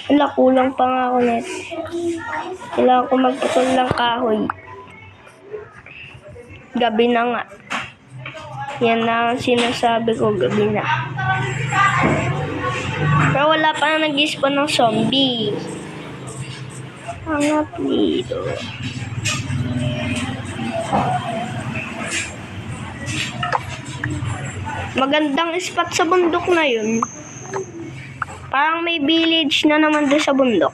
Wala, kulang pa nga ako net. Kailangan ko magputol ng kahoy. Gabi na nga. Yan na ang sinasabi ko, gabi na. Pero wala pa na nag-spawn ng zombie. Hangat dito. Magandang spot sa bundok na yun. Parang may village na naman doon sa bundok.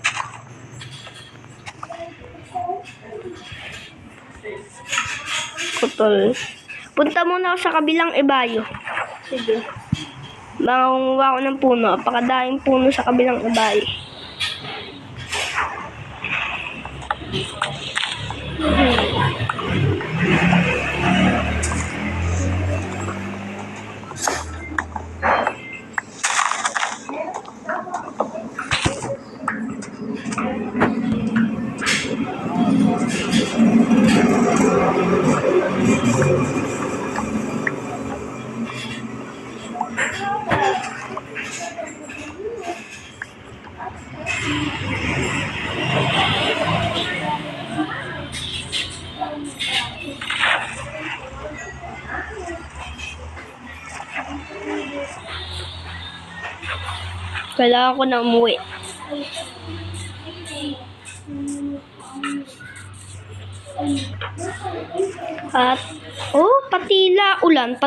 Putol. Punta muna ako sa kabilang ibayo. Sige. Mangunguha ko ng puno. Apakadaming puno sa kabilang ibayo. Kailangan ko na umuwi. At, patila ulan,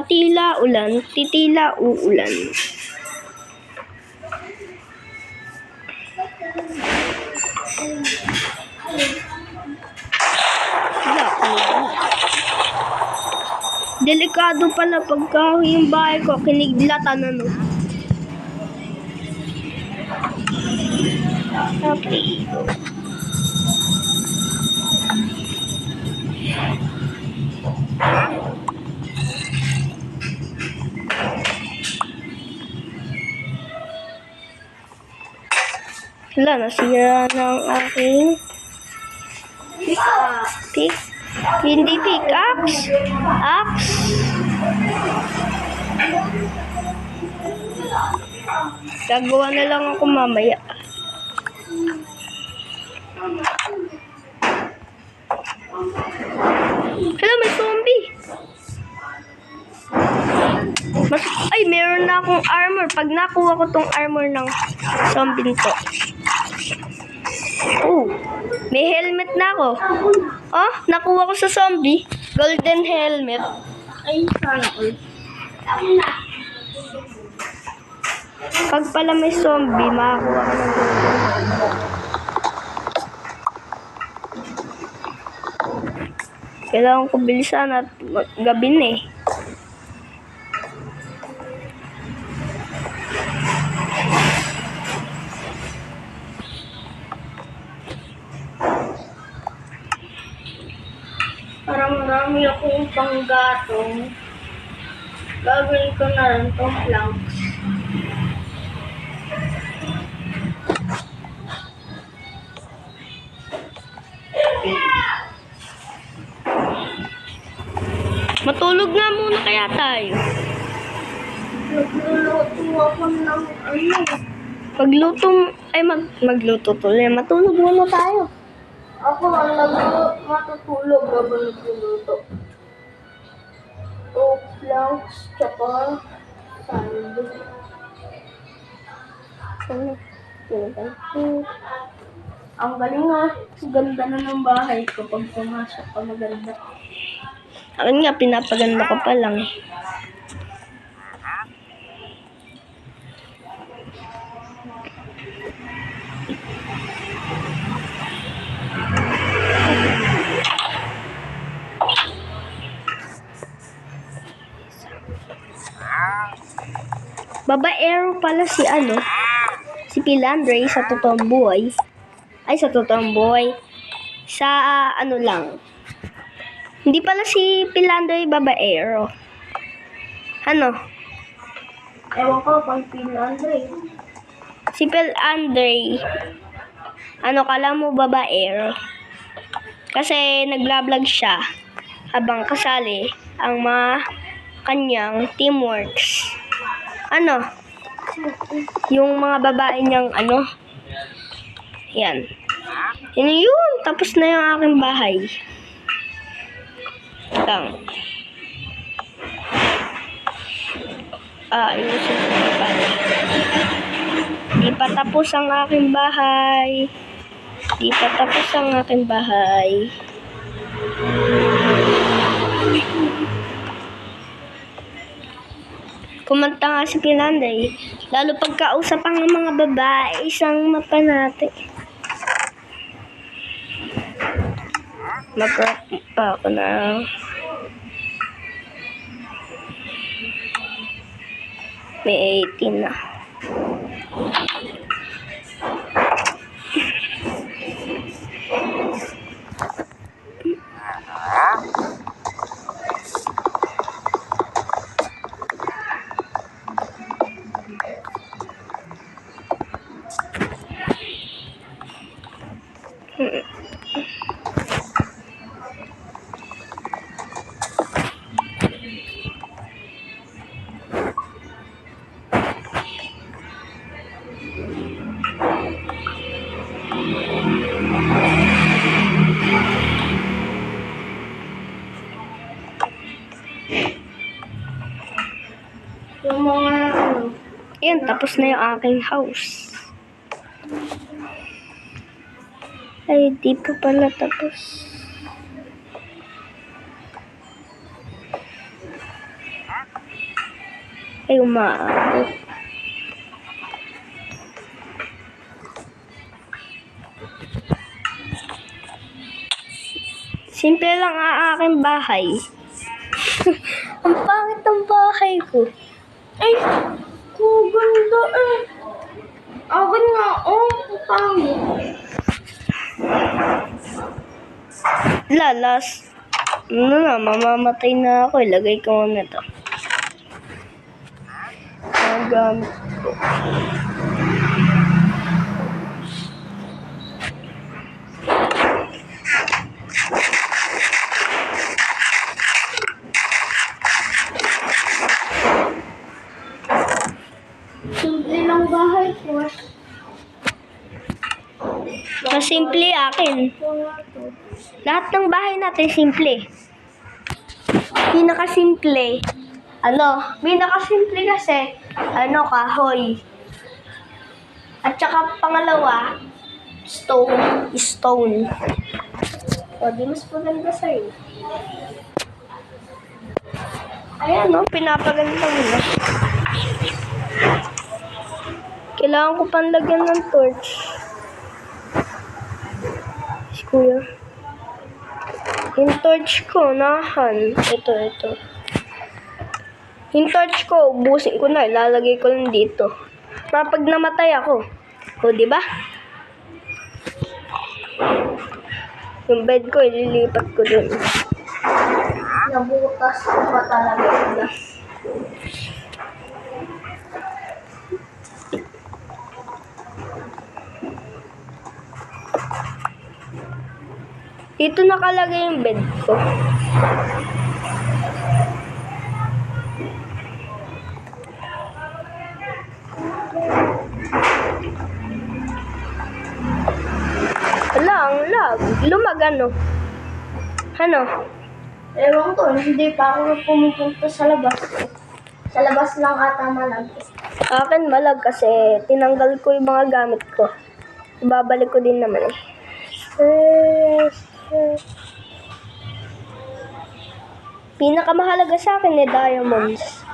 titila uulan. Delikado pala pagka yung bahay ko, kiniglatan na no. Okay. Wala, nasira ng aking pick. Hindi pickaxe. Axe. Gagawa na lang ako mamaya. Hello, may zombie. Ay, meron na akong armor. Pag nakuha ko tong armor ng zombie to. Oh, may helmet na ako. Oh, nakuha ko sa zombie. Golden helmet. Ay, sana all. Pag pala may zombie, makakuha ka ng golden helmet. Kailangan ko bilisan at gabi na eh. Parang marami akong panggatong. Gagawin ko na rin itong planks. Matulog nga muna kaya tayo. Magluluto ako ng ano. Magluto tuloy. Matulog muna tayo. Ako matutulog habang nagluluto. Planks, tsaka sand. Ang galing nga. Ganda na ng bahay ko pag pumasok ka maganda. Akin nga, pinapaganda ko pa lang eh. Babaero pala si Pilandre sa totoong buhay. Ay, sa totoong buhay. Sa lang. Hindi pala si Pilandre babaero. Ano? Ewan ko kung Pilandre. Si Pilandre. Kala mo babaero? Kasi nagla-vlog siya habang kasali ang mga kanyang teamworks. Yung mga babae niyang ano. Yan. Yun yun. Tapos na yung aking bahay. Lang. Ayusin ko na pala. Di pa tapos ang aking bahay. Di pa tapos ang aking bahay. Kumanta nga si Pinanday. Lalo pagkausap ang mga babae, isang mapanate. Mag-rock pa ako na. May 18 na. Yung mga ano. Yan, tapos na yung aking house. Ay, di pa pala tapos. Ay, umaabot. Simple lang ang aking bahay. Ang pangit ng bahay ko. Ay, ganda eh. Akin nga, pangit. Lalas. Ano na, mamamatay na ako. Ilagay ko na ito. Ang gamit ko. Simple lang bahay ko. Simple akin. Lahat ng bahay natin simple. Pinakasimple. Pinakasimple kasi, kahoy. At saka pangalawa, stone. O, di mas maganda sa'yo. Ayan, pinapaganda mo na. Kailangan ko pang lagyan ng torch. Si Kuya. Yung torch ko, nahan. Ito. Yung torch ko, ubusin ko na. Ilalagay ko lang dito. Pag namatay ako. O, diba? Yung bed ko, ililipat ko dun. Nabutas ko pa talaga. Dito nakalagay yung bed ko. Wala, ang lag. Lumag, ano? Ewan ko, hindi pa ako pumupunta sa labas. Sa labas lang ata malag. Akin malag kasi tinanggal ko yung mga gamit ko. Ibabalik ko din naman eh. Pinakamahalaga sa akin ni diamonds.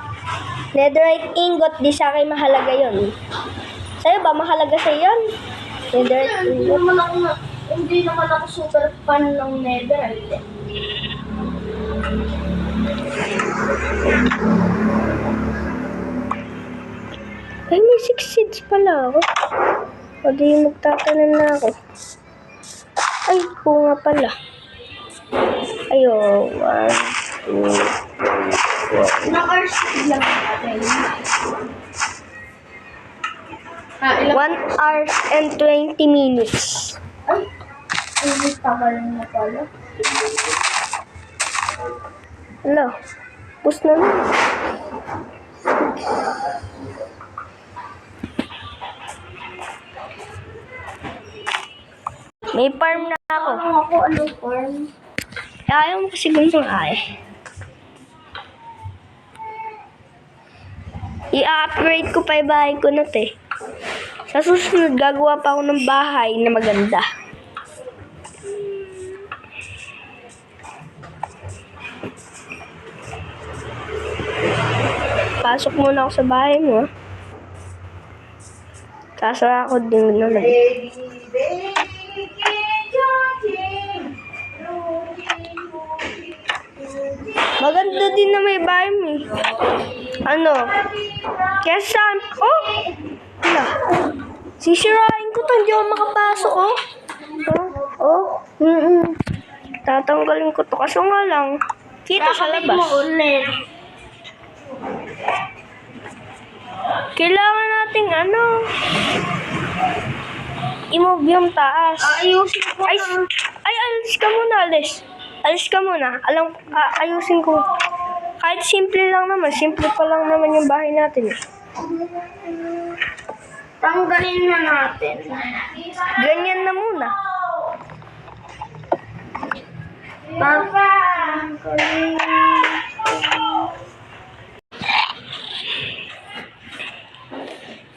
Netherite ingot, di sa akin mahalaga yon. Sa'yo ba mahalaga sa'yo yun? Netherite ingot. Hindi naman ako super fan ng netherite. Ay, may 6 seeds pala ako. O di magtatanim na ako. Ay, bunga pala. Ayo, 1, 2, 3, 4. Na-hours lang natin. 1 hour and 20 minutes. Ay, hindi tagal na pala. Hello, bus na lang. May farm na ako. Ano farm? Ayaw mo kasi ganun ay. I-upgrade ko pa yung bahay ko na te. Sa susunod, gagawa pa ako ng bahay na maganda. Pasok muna ako sa bahay mo. Sasara ako din naman. Maganda din na may bahay mo eh. Ano? Kesa, oh! Wala. Sisirain ko to, hindi ako makapasok, oh. Tatanggalin ko to, kaso nga lang, kita sa labas. ulit. Kailangan nating i-move yung taas. Ayusin ko Ay, na. alis ka muna, alis. Alis ka muna. Ayusin ko. Kahit simple lang naman. Simple pa lang naman yung bahay natin. Tanggalin na natin. Ganyan na muna. Papa!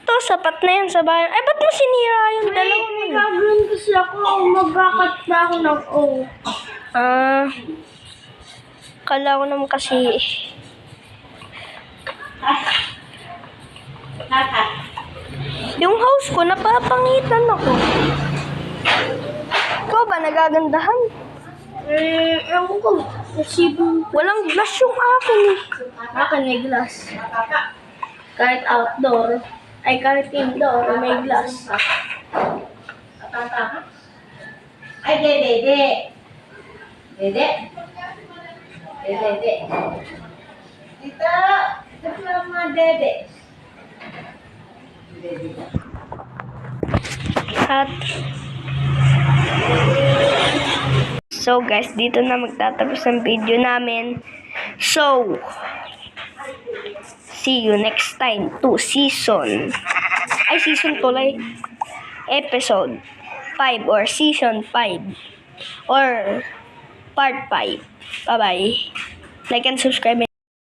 To, sapat na yan sa bahay. Ay, ba't mo sinira yung dalawa mo? May gagawin kasi ako. Magkakat na ako ng O. Kala ko naman kasi... Yung house ko, napapangitan ako. Ikaw ba, nagagandahan? Ewan ko. Nasibong. Walang glass yung akin eh. Akin may glass. Kahit outdoor. Ay, kahit indoor, may glass. Ay, dede. Dede. Dede. Dito. Dito lang mga dede. At so guys, dito na magtatapos ang video namin. So, see you next time to season tuloy. Episode 5 or season 5 or part 5. Bye-bye. Like and subscribe.